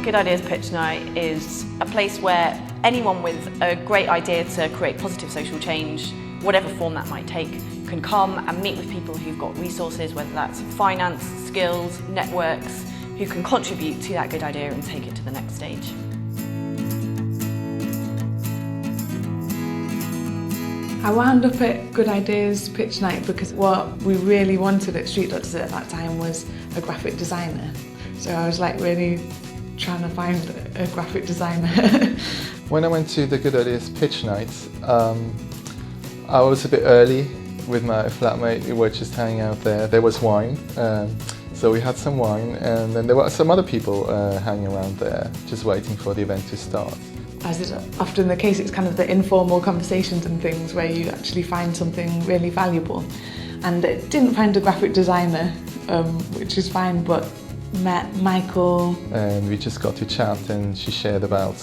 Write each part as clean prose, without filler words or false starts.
Good Ideas Pitch Night is a place where anyone with a great idea to create positive social change, whatever form that might take, can come and meet with people who've got resources, whether that's finance, skills, networks, who can contribute to that good idea and take it to the next stage. I wound up at Good Ideas Pitch Night because what we really wanted at Street Doctors at that time was a graphic designer. So I was like really trying to find a graphic designer. When I went to the Good Ideas Pitch Night, I was a bit early with my flatmate. We were just hanging out there. There was wine, so we had some wine, and then there were some other people hanging around there, just waiting for the event to start. As is often the case, it's kind of the informal conversations and things where you actually find something really valuable. And it didn't find a graphic designer, which is fine, but met Michael. And we just got to chat, and she shared about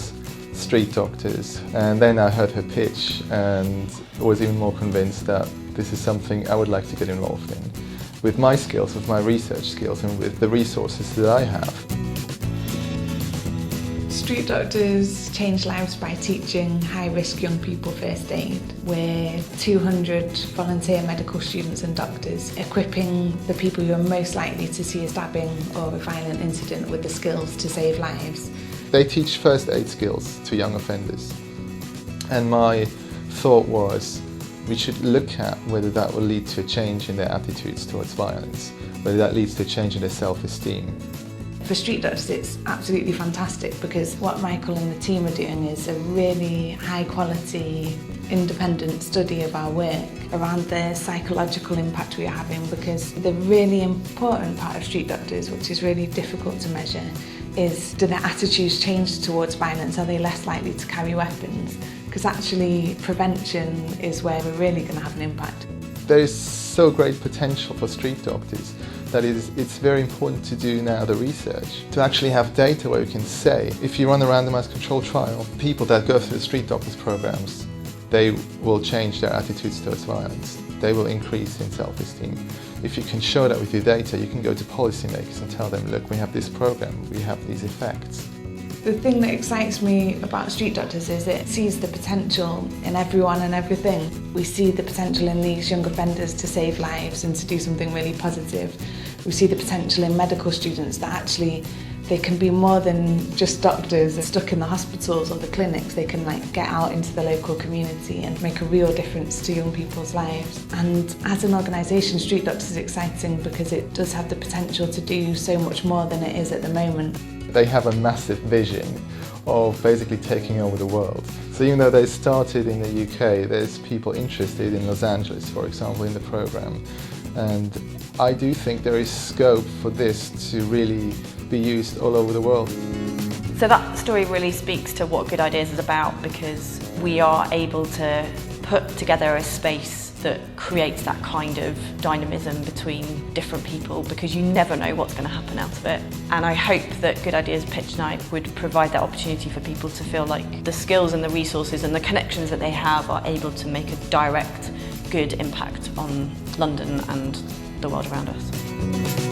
street doctors. And then I heard her pitch and was even more convinced that this is something I would like to get involved in. With my skills, with my research skills, and with the resources that I have. Street Doctors change lives by teaching high-risk young people first aid. We're 200 volunteer medical students and doctors, equipping the people who are most likely to see a stabbing or a violent incident with the skills to save lives. They teach first aid skills to young offenders. And my thought was, we should look at whether that will lead to a change in their attitudes towards violence, whether that leads to a change in their self-esteem. For Street Doctors, it's absolutely fantastic because what Michael and the team are doing is a really high quality, independent study of our work around the psychological impact we are having, because the really important part of Street Doctors, which is really difficult to measure, is do their attitudes change towards violence? Are they less likely to carry weapons? Because actually prevention is where we're really going to have an impact. There is so great potential for street doctors that it's very important to do now the research, to actually have data where we can say, if you run a randomized controlled trial, people that go through the street doctors programs, they will change their attitudes towards violence. They will increase in self-esteem. If you can show that with your data, you can go to policymakers and tell them, look, we have this program, we have these effects. The thing that excites me about Street Doctors is it sees the potential in everyone and everything. We see the potential in these young offenders to save lives and to do something really positive. We see the potential in medical students that actually they can be more than just doctors stuck in the hospitals or the clinics. They can get out into the local community and make a real difference to young people's lives. And as an organisation, Street Doctors is exciting because it does have the potential to do so much more than it is at the moment. They have a massive vision of basically taking over the world. So even though they started in the UK, there's people interested in Los Angeles, for example, in the program. And I do think there is scope for this to really be used all over the world. So that story really speaks to what Good Ideas is about, because we are able to put together a space that creates that kind of dynamism between different people, because you never know what's going to happen out of it. And I hope that Good Ideas Pitch Night would provide that opportunity for people to feel like the skills and the resources and the connections that they have are able to make a direct, good impact on London and the world around us.